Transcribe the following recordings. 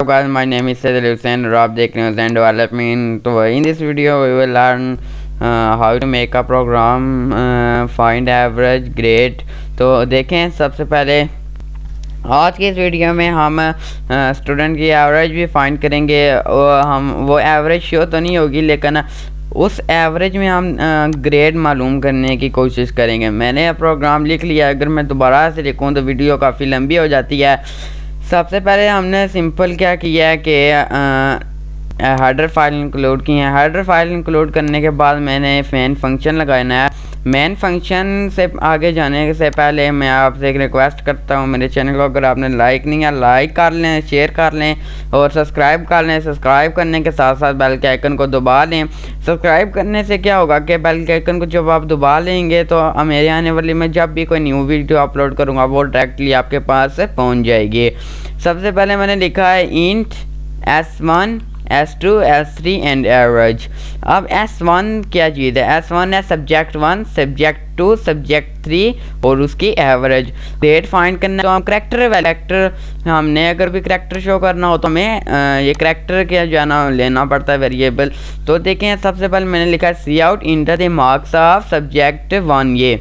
Guys, my name is Hussain और आप देख रहे हैं Hussain Development। तो in this video we will learn how to make a program find average grade। तो देखें, सबसे पहले आज की इस वीडियो में हम स्टूडेंट की एवरेज भी फाइंड करेंगे। हम वो एवरेज शो तो नहीं होगी, लेकिन उस एवरेज में हम ग्रेड मालूम करने की कोशिश करेंगे। मैंने प्रोग्राम लिख लिया, अगर मैं दोबारा से लिखूँ तो वीडियो काफ़ी लंबी हो जाती है। सबसे पहले हमने सिंपल क्या किया है कि हेडर फाइल इंक्लूड की है। हेडर फाइल इंक्लूड करने के बाद मैंने मेन फंक्शन लगाना है। मेन फंक्शन से आगे जाने से पहले मैं आपसे एक रिक्वेस्ट करता हूँ, मेरे चैनल को अगर आपने लाइक नहीं किया लाइक कर लें, शेयर कर लें और सब्सक्राइब कर लें। सब्सक्राइब करने के साथ साथ बेल के आइकन को दबा लें। सब्सक्राइब करने से क्या होगा कि बेल के आइकन को जब आप दबा लेंगे तो मेरे आने वाली मैं जब भी कोई न्यू वीडियो अपलोड करूँगा वो डायरेक्टली आपके पास से पहुँच जाएगी। सबसे पहले मैंने लिखा है int S1 S2 S3 and average. अब S1 क्या चीज़ है? S1 है सब्जेक्ट 1, सब्जेक्ट 2, सब्जेक्ट 3 और उसकी एवरेज। ग्रेड फाइंड करना तो हम करैक्टर हमने अगर भी करैक्टर शो करना हो तो हमें ये करैक्टर क्या जो है ना लेना पड़ता है वेरिएबल। तो देखें, सबसे पहले मैंने लिखा है cout enter the marks of subject 1। ये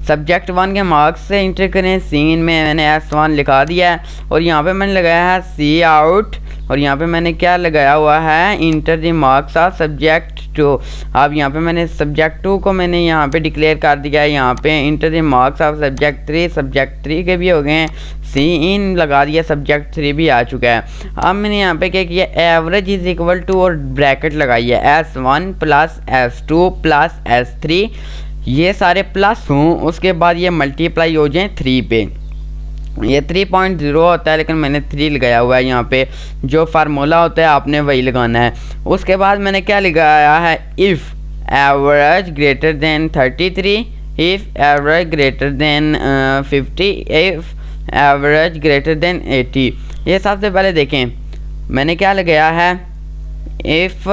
सब्जेक्ट 1 के मार्क्स से इंटर करें। सीन में मैंने S1 लिखा दिया है और यहाँ पे मैंने लगाया है सी आउट और यहाँ पे मैंने क्या लगाया हुआ है inter the marks of subject 2। अब यहाँ पे मैंने सब्जेक्ट 2 को मैंने यहाँ पे डिक्लेयर कर दिया है। यहाँ पे inter the marks of subject 3, subject 3 के भी हो गए हैं, सी इन लगा दिया, सब्जेक्ट 3 भी आ चुका है। अब मैंने यहाँ पे क्या किया, एवरेज इज इक्वल टू और ब्रैकेट लगाई है S1 plus S2 plus S3, ये सारे प्लस हों, उसके बाद ये मल्टीप्लाई हो जाएं 3 पे। ये 3.0 होता है लेकिन मैंने 3 लगाया हुआ है। यहाँ पे जो फार्मूला होता है आपने वही लगाना है। उसके बाद मैंने क्या लगाया है, if average greater than 33, if average greater than 50, if average greater than 80। ये सबसे पहले देखें मैंने क्या लगाया है, इफ़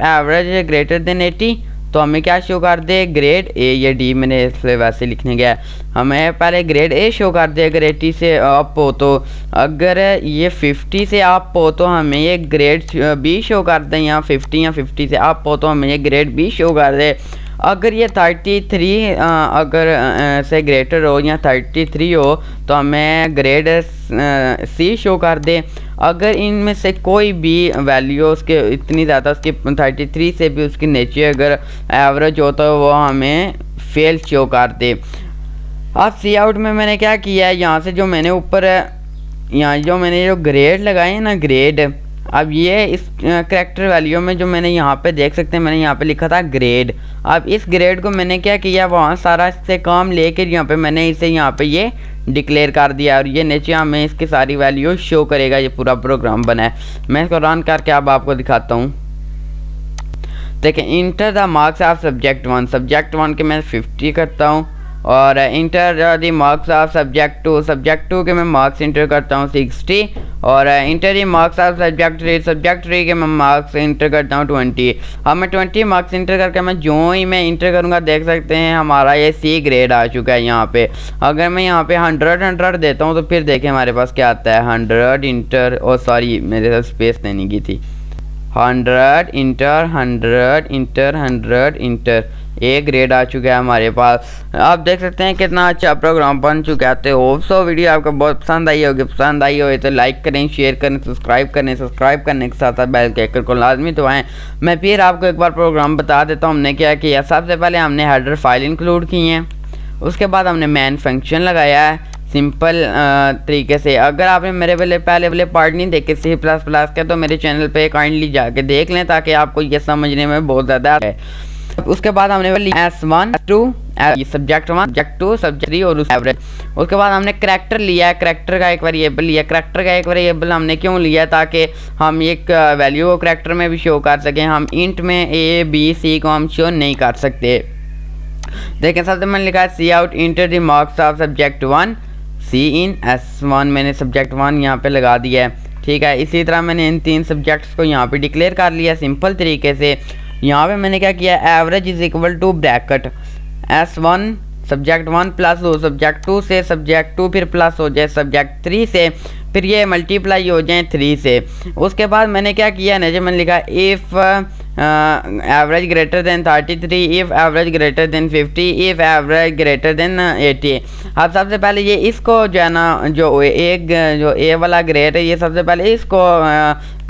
एवरेज ग्रेटर देन 80 तो हमें क्या शो कर दे, ग्रेड ए या डी। मैंने इसलिए वैसे लिखने गया, हमें पहले ग्रेड ए शो कर दे अगर 80 से अप हो तो। अगर ये 50 से अप हो तो हमें ये ग्रेड बी शो कर दे, यहाँ 50 या 50 से अप हो तो हमें ये ग्रेड बी शो कर दे। अगर ये 33 अगर से ग्रेटर हो या 33 हो तो हमें ग्रेड सी शो कर दे। अगर इनमें से कोई भी वैल्यू उसके इतनी ज़्यादा, उसकी 33 से भी उसकी नीचे अगर एवरेज हो तो वो हमें फेल शो कर दे। अब सी आउट में मैंने क्या किया है, यहाँ से जो मैंने ऊपर यहाँ जो मैंने जो ग्रेड लगाए हैं ना, ग्रेड, अब ये इस करैक्टर वैल्यू में जो मैंने यहाँ पे देख सकते हैं, मैंने यहाँ पे लिखा था ग्रेड। अब इस ग्रेड को मैंने क्या किया, वहाँ सारा इससे काम लेकर यहाँ पे मैंने इसे यहाँ पे ये डिक्लेयर कर दिया और ये नीचे हमें इसकी सारी वैल्यू शो करेगा। ये पूरा प्रोग्राम बना है, मैं इसको रन करके अब आपको दिखाता हूँ। देखिए, inter the marks of subject 1, subject 1 के मैं 50 करता हूँ और inter the marks of subject 2, subject 2 के मैं मार्क्स इंटर करता हूँ 60 और inter the marks of subject 3, subject 3 के मैं मार्क्स इंटर करता हूँ 20। अब मैं 20 मार्क्स इंटर करके मैं जो ही मैं इंटर करूँगा देख सकते हैं हमारा ये सी ग्रेड आ चुका है यहाँ पे। अगर मैं यहाँ पे 100 देता हूँ तो फिर देखें हमारे पास क्या आता है, 100 इंटर, ओ सॉरी मेरे साथ स्पेस देने की थी, 100 इंटर 100 इंटर 100 इंटर, एक ग्रेड आ चुका है हमारे पास। आप देख सकते हैं कितना अच्छा प्रोग्राम बन चुका है। तो होप सो वीडियो आपको बहुत पसंद आई होगी। पसंद आई हो तो लाइक करें, शेयर करें, सब्सक्राइब करें। सब्सक्राइब करने के साथ साथ बेल के आइकन को लाजमी दबाएं। मैं फिर आपको एक बार प्रोग्राम बता देता हूँ हमने क्या किया। सबसे पहले हमने हेडर फाइल इंक्लूड की है, उसके बाद हमने मेन फंक्शन लगाया है सिंपल तरीके से। अगर आपने मेरे पहले वाले पार्ट नहीं देखे C++ के तो मेरे चैनल पे काइंडली जाके देख लें ताकि आपको ये समझने में बहुत ज़्यादा है। उसके बाद हमने S1 S2 subject 1 subject 2 subject 3 और एवरेज। उसके बाद हमने करैक्टर लिया है, करैक्टर का एक वेरिएबल लिया। करैक्टर का एक वेरिएबल हमने क्यों लिया, ताकि हम एक वैल्यू को करैक्टर में भी शो कर सकें। हम इंट में A B C को हम शो नहीं कर सकते। देखें, सबसे मैंने लिखा है cout enter the marks of subject 1, cin S1 मैंने सब्जेक्ट 1 यहाँ पे लगा दिया है। ठीक है, इसी तरह मैंने इन 3 सब्जेक्ट्स को यहाँ पे डिक्लेयर कर लिया सिंपल तरीके से। यहाँ पे मैंने क्या किया, average is equal to bracket S1 subject 1 plus हो सब्जेक्ट 2 से, सब्जेक्ट 2 फिर प्लस हो जाए सब्जेक्ट 3 से, फिर ये मल्टीप्लाई हो जाए 3 से। उसके बाद मैंने क्या किया ना, जब मैंने लिखा if average greater than 33, if average greater than 50, if average greater than 80। अब सबसे पहले ये इसको जो है ना, जो ए वाला ग्रेड है, ये सबसे पहले इसको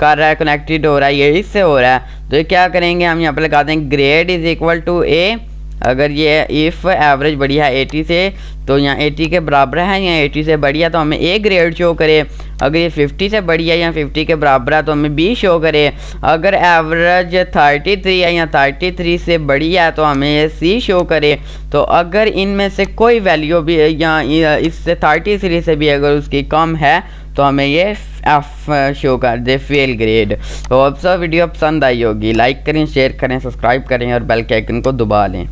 कर रहा है, कनेक्टेड हो रहा है, ये इससे हो रहा है। तो ये क्या करेंगे, हम यहाँ पर लगा देंगे ग्रेड इज़ इक्वल टू ए। अगर ये इफ़ एवरेज बढ़ी है 80 से, तो यहाँ 80 के बराबर है या 80 से बढ़ी है तो हमें ए ग्रेड शो करे। अगर ये 50 से बढ़ी है या 50 के बराबर है तो हमें बी शो करे। अगर एवरेज 33 है या 33 से बढ़ी है तो हमें ये सी शो करे। तो अगर इनमें से कोई वैल्यू भी या इससे 33 से भी अगर उसकी कम है तो हमें ये एफ शो कर दे, फेल ग्रेड। तो अब सब वीडियो पसंद आई होगी, लाइक करें, शेयर करें, सब्सक्राइब करें और बेल के आइकन को दबा लें।